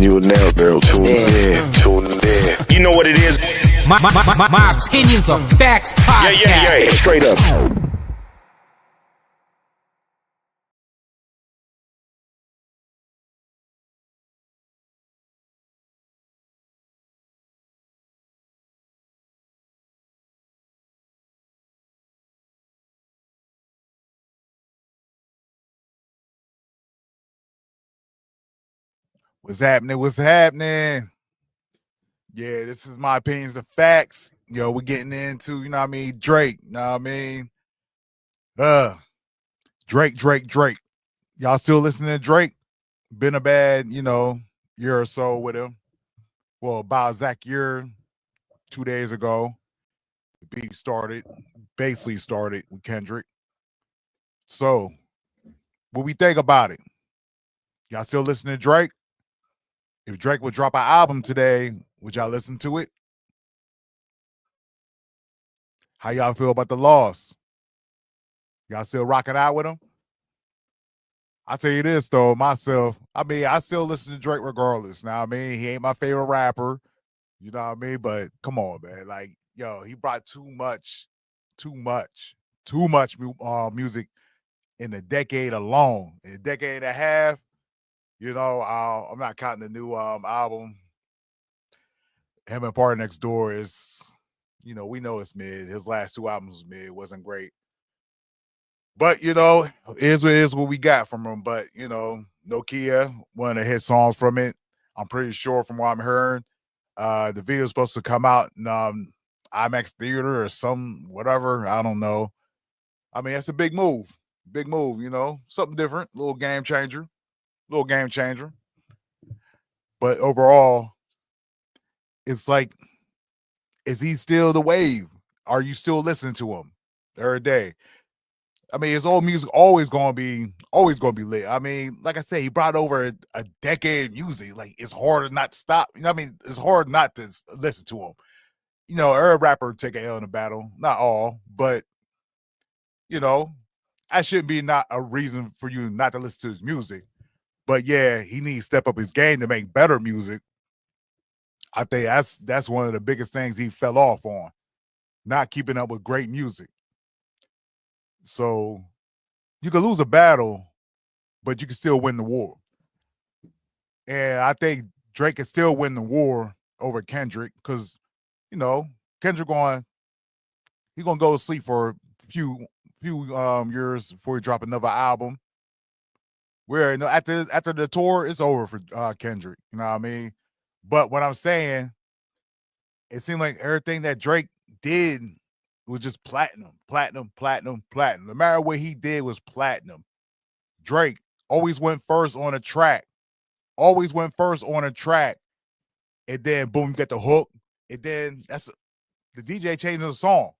and you will never tune in. Tune in. You know what it is? My opinions are facts podcast. Yeah. Straight up. What's happening? What's happening? Yeah, this is my opinions of facts. Yo, we're getting into, Drake. Drake. Y'all still listening to Drake? Been a bad, year or so with him. Well, about exact year, 2 days ago, the beef basically started with Kendrick. So, what we think about it? Y'all still listening to Drake? If Drake would drop an album today, would y'all listen to it? How y'all feel about the loss? Y'all still rocking out with him? I'll tell you this, though, myself. I still listen to Drake regardless. Now, he ain't my favorite rapper. You know what I mean? But come on, man. Like, yo, he brought too much music in a decade alone. In a decade and a half, I'm not counting the new album. Him and Party Next Door is, we know it's mid. His last two albums was mid. It wasn't great. But, is what we got from him. But, Nokia, one of the hit songs from it. I'm pretty sure from what I'm hearing, the video is supposed to come out in IMAX Theater or some whatever. I don't know. It's a big move. Big move, something different. Little game changer. But overall, it's like, is he still the wave? Are you still listening to him every day? His old music always gonna be lit. Like I said, he brought over a decade of music. Like, it's harder not to stop. It's hard not to listen to him. Every rapper take a L in the battle. Not all, but that shouldn't be not a reason for you not to listen to his music. But yeah, he needs to step up his game to make better music. I think that's one of the biggest things he fell off on, not keeping up with great music. So you can lose a battle, but you can still win the war. And I think Drake can still win the war over Kendrick because, Kendrick he's gonna go to sleep for a few years before he drop another album. Where after the tour, it's over for Kendrick. You know what I mean? But what I'm saying, it seemed like everything that Drake did was just platinum. No matter what he did was platinum. Drake always went first on a track. And then boom, you get the hook. And then that's the DJ changing the song.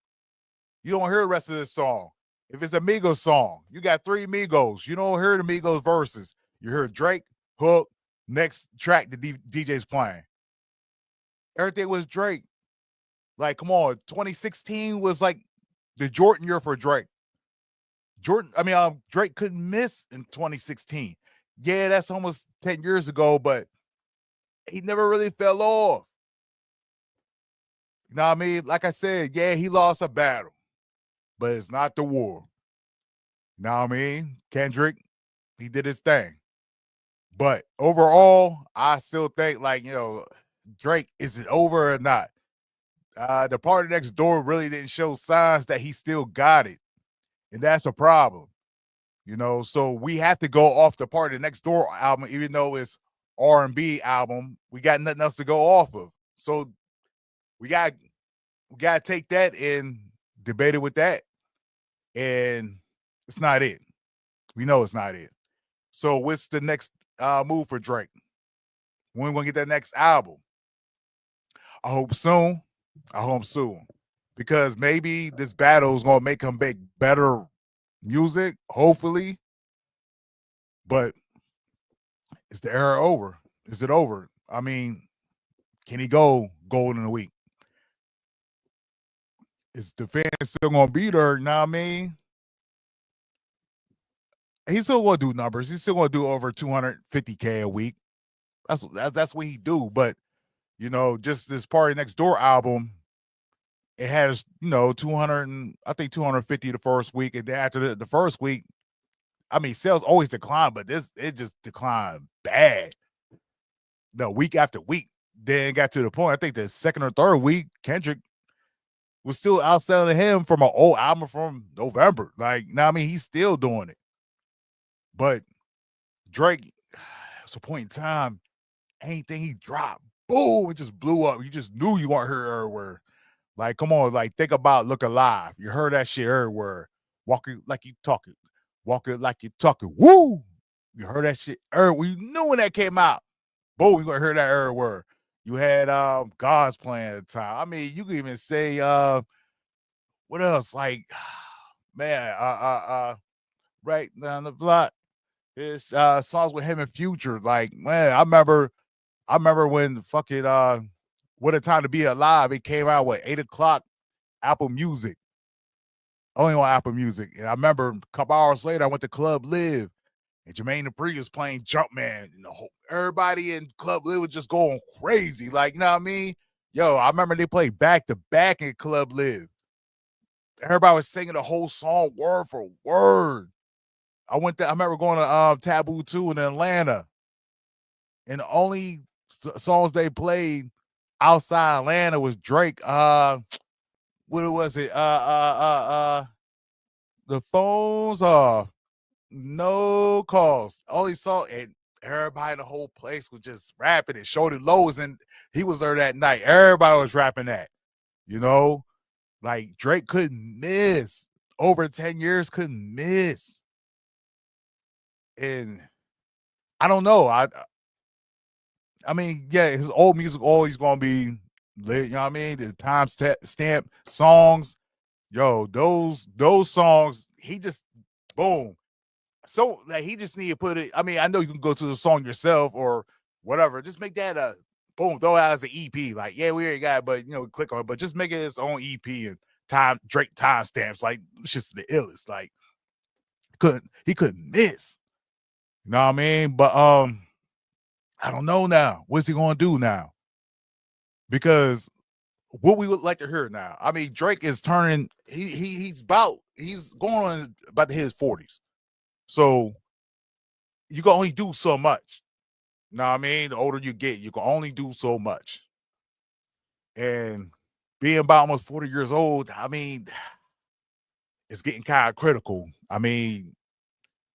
You don't hear the rest of the song. If it's a Migos song, you got 3 Migos. You don't hear the Migos verses. You hear Drake, hook, next track the DJ's playing. Everything was Drake. Like, come on, 2016 was like the Jordan year for Drake. Drake couldn't miss in 2016. Yeah, that's almost 10 years ago, but he never really fell off. You know what I mean? Like I said, yeah, he lost a battle, but it's not the war. You know what I mean? Kendrick, he did his thing. But overall, I still think, Drake, is it over or not? The Party Next Door really didn't show signs that he still got it. And that's a problem. So we have to go off the Party Next Door album, even though it's R&B album. We got nothing else to go off of. So we got to take that and debate it with that. And it's not it. We know it's not it. So what's the next move for Drake? When we going to get that next album? I hope soon. Because maybe this battle is going to make him make better music, hopefully. But is the era over? Is it over? Can he go gold in a week? Is the fans still going to be there? You know what I mean? He's still going to do numbers. He's still going to do over 250K a week. That's what he do. But you know, just this Party Next Door album, it has, you know, 200 and I think 250 the first week, and then after the first week, I mean, sales always decline, but it just declined bad. No, week after week. Then it got to the point, I think the second or third week, Kendrick was still outselling him from an old album from November. Like, you know what I mean? He's still doing it. But Drake, it's a point in time, anything he dropped, boom, it just blew up. You just knew you weren't heard everywhere. Like, come on, like, think about Look Alive. You heard that shit everywhere. Walk it like you talking. Walk it like you talking. Woo! You heard that shit everywhere. You knew when that came out. Boom, you gonna hear that everywhere. You had God's playing at the time. I mean, you can even say what else? Like, man, right down the block. It's songs with him and Future. Like, man, I remember when fucking What a Time to Be Alive, it came out what 8 o'clock, Apple Music. Only on Apple Music. And I remember a couple hours later, I went to Club Live. And Jermaine Dupri was playing Jumpman. And everybody in Club Live was just going crazy. Like, you know what I mean? Yo, I remember they played back to back in Club Live. Everybody was singing the whole song word for word. I remember going to Taboo 2 in Atlanta. And the only songs they played outside Atlanta was Drake. What was it? The phones off. No calls. Only song, and everybody in the whole place was just rapping it. Shorty Lowe's, and he was there that night. Everybody was rapping that. You know, like Drake couldn't miss. Over 10 years, couldn't miss. And I don't know. I mean, yeah, his old music always gonna be lit. You know what I mean? The time stamp songs, yo, those songs. He just boom. So like he just need to put it. I mean, I know you can go to the song yourself or whatever. Just make that a boom, throw it out as an EP. Like, yeah, we already got it, but you know, click on it. But just make it its own EP and Drake timestamps. Like, it's just the illest. Like, he couldn't miss. You know what I mean? But I don't know now. What's he gonna do now? Because what we would like to hear now. I mean, Drake is turning. He's going on about to hit his 40s. So you can only do so much. You know what I mean? The older you get, you can only do so much. And being about almost 40 years old, I mean, it's getting kind of critical. I mean,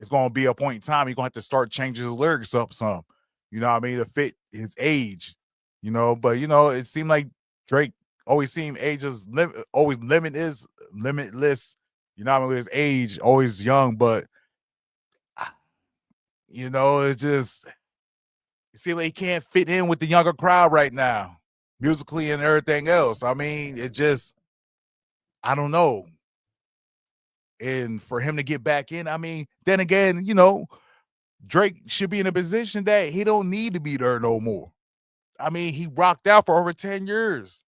it's going to be a point in time you're going to have to start changing his lyrics up some. You know what I mean? To fit his age. You know, but, you know, it seemed like Drake always seemed ages always limitless. You know what I mean? With his age, always young, but you know, it seems like he can't fit in with the younger crowd right now, musically and everything else. I mean, I don't know. And for him to get back in, I mean, then again, you know, Drake should be in a position that he don't need to be there no more. I mean, he rocked out for over 10 years,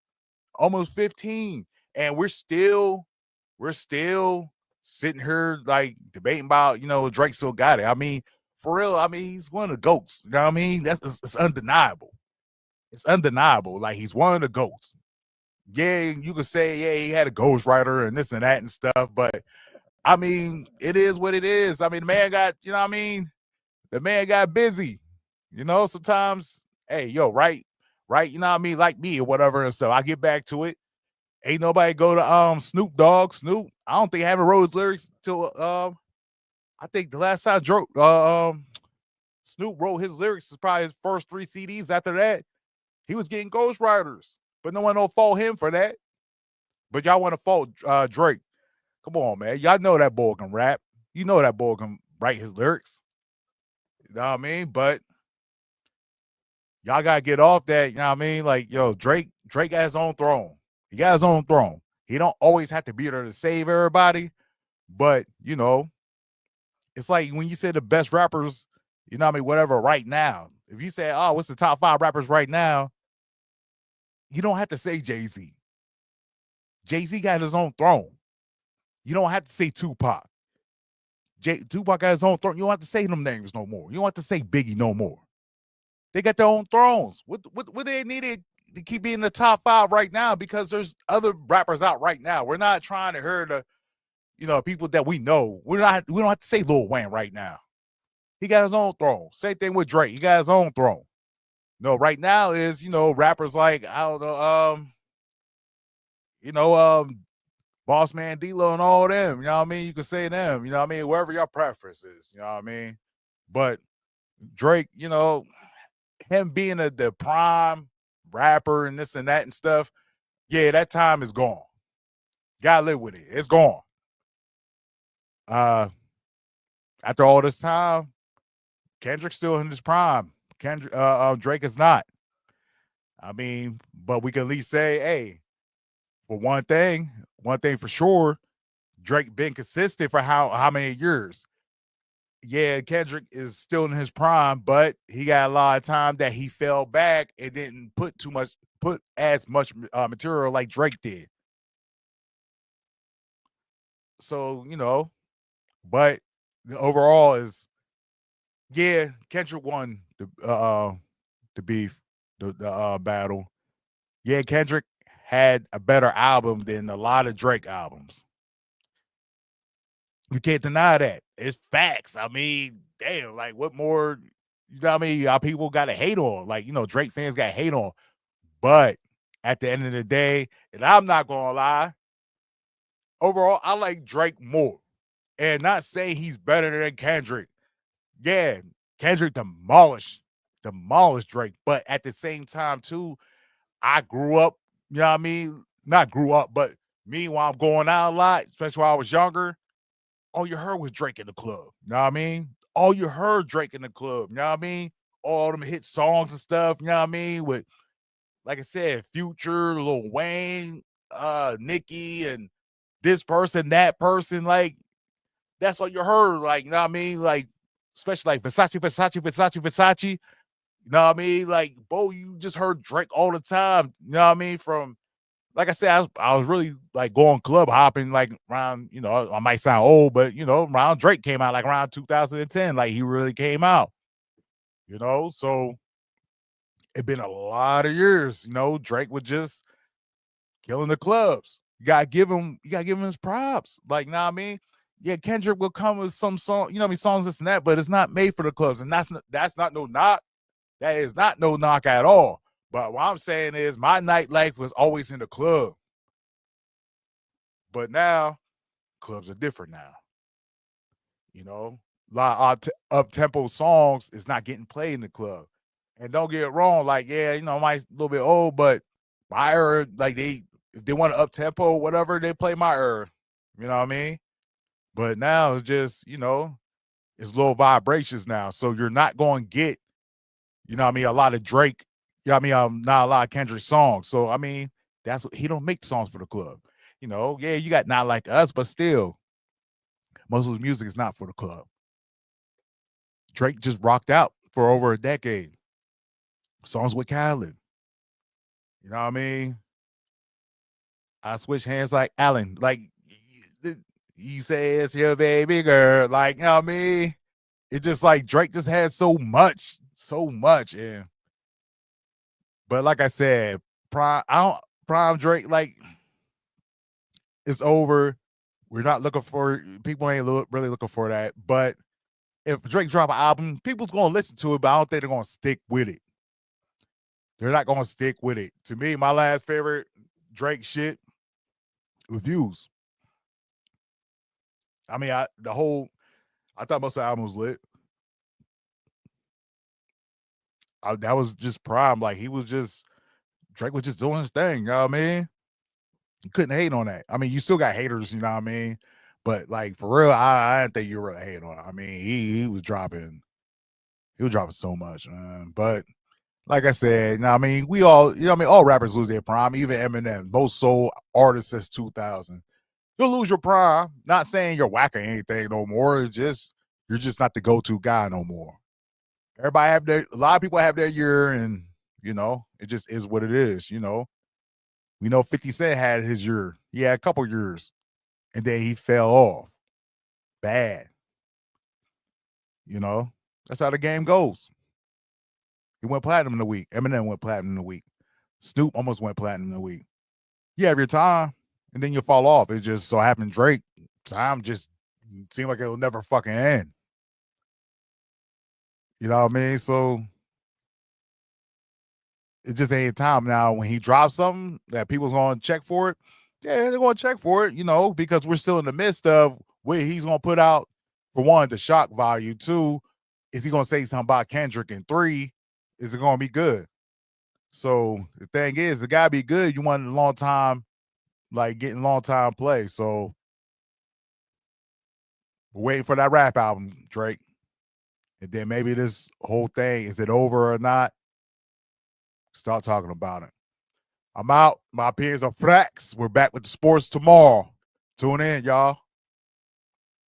almost 15. And we're still sitting here like debating about, you know, Drake still got it. I mean, for real, I mean, he's one of the GOATs. You know what I mean? It's undeniable. It's undeniable. Like, he's one of the GOATs. Yeah, you could say, yeah, he had a ghostwriter and this and that and stuff, but I mean, it is what it is. I mean, the man got, you know what I mean? The man got busy. You know, sometimes, hey, yo, right, you know what I mean? Like me or whatever and stuff. I get back to it. Ain't nobody go to Snoop Dogg. Snoop, I don't think I haven't wrote his lyrics till I think the last time Snoop wrote his lyrics is probably his first 3 CDs. After that, he was getting ghostwriters, but no one don't fault him for that. But y'all want to fault Drake. Come on, man. Y'all know that boy can rap. You know that boy can write his lyrics. You know what I mean? But y'all got to get off that. You know what I mean? Like, yo, Drake got his own throne. He got his own throne. He don't always have to be there to save everybody. But, you know, it's like when you say the best rappers, you know what I mean, whatever, right now. If you say, oh, what's the top 5 rappers right now? You don't have to say Jay-Z. Jay-Z got his own throne. You don't have to say Tupac. Tupac got his own throne. You don't have to say them names no more. You don't have to say Biggie no more. They got their own thrones. What they needed to keep being in the top 5 right now? Because there's other rappers out right now. We're not trying to hear the, people that we know. We don't have to say Lil Wayne right now. He got his own throne. Same thing with Drake. He got his own throne. No, right now is, rappers like, I don't know, Boss Man D-Lo and all them, you know what I mean? You can say them, you know what I mean? Wherever your preference is, you know what I mean? But Drake, him being the prime rapper and this and that and stuff, yeah, that time is gone. Gotta live with it. It's gone. After all this time, Kendrick's still in his prime. Drake is not. I mean, but we can at least say, hey, for one thing for sure, Drake been consistent for how many years? Yeah, Kendrick is still in his prime, but he got a lot of time that he fell back and didn't put as much material like Drake did. So, but the overall is, yeah, Kendrick won the beef, the battle. Yeah, Kendrick had a better album than a lot of Drake albums. You can't deny that. It's facts. I mean, damn, like what more, you know what I mean? Our people got to hate on. Like, Drake fans got hate on. But at the end of the day, and I'm not going to lie, overall, I like Drake more. And not saying he's better than Kendrick. Yeah, Kendrick demolished Drake. But at the same time, too, I grew up, you know what I mean? Not grew up, but me while I'm going out a lot, especially when I was younger, all you heard was Drake in the club. You know what I mean? All you heard Drake in the club. You know what I mean? All them hit songs and stuff. You know what I mean? With, like I said, Future, Lil Wayne, Nicki, and this person, that person. Like, that's all you heard. Like, you know what I mean? Like, especially like Versace. You know what I mean? Like, Bo, you just heard Drake all the time. You know what I mean? From, like I said, I was really like going club hopping like around, I might sound old, but around Drake came out like around 2010, like he really came out, so it been a lot of years, Drake was just killing the clubs. You gotta give him his props. Like, know what I mean? Yeah, Kendrick will come with some song, songs this and that, but it's not made for the clubs, and that's not no knock. That is not no knock at all. But what I'm saying is my nightlife was always in the club. But now, clubs are different now. A lot of up-tempo songs is not getting played in the club. And don't get it wrong, like, yeah, I might a little bit old, but my era, like if they want an up-tempo, whatever, they play my era. You know what I mean? But now it's just, it's low vibrations now. So you're not going to get, a lot of Drake, not a lot of Kendrick songs. So, I mean, he don't make songs for the club. Yeah, you got Not Like Us, but still, most of his music is not for the club. Drake just rocked out for over a decade. Songs with Khaled. You know what I mean? I switch hands like Allen. Like, you say it's your baby girl. Like, you know what I mean? It's just like Drake just had so much. And but like I said, prime Drake, like, it's over. We're not looking for, people ain't really looking for that. But if Drake drop an album, people's gonna listen to it, but I don't think they're gonna stick with it. They're not gonna stick with it. To me, my last favorite Drake shit, Reviews. I mean, I thought most of the album was lit. That was just prime. Like, Drake was just doing his thing. You know what I mean? You couldn't hate on that. I mean, you still got haters, you know what I mean? But like, for real, I didn't think you really hate on it. I mean, he was dropping so much, man. But like I said, I mean, we all, all rappers lose their prime, even Eminem, most sold artists since 2000. You'll lose your prime. Not saying you're whack or anything no more. It's just, you're just not the go-to guy no more. A lot of people have their year, and, it just is what it is, We know 50 Cent had his year. He had a couple years, and then he fell off. Bad. That's how the game goes. He went platinum in a week. Eminem went platinum in a week. Snoop almost went platinum in a week. You have your time, and then you fall off. It just so happened Drake time just seemed like it'll never fucking end. You know what I mean? So it just ain't time now. When he drops something that people's going to check for it, yeah, they're going to check for it, because we're still in the midst of what he's going to put out. For one, the shock value. Two, is he going to say something about Kendrick? And three, is it going to be good? So the thing is, it got to be good. You want a long time, like getting long time play. So we're waiting for that rap album, Drake. And then maybe this whole thing, is it over or not? Start talking about it. I'm out. My opinions are facts. We're back with the sports tomorrow. Tune in, y'all.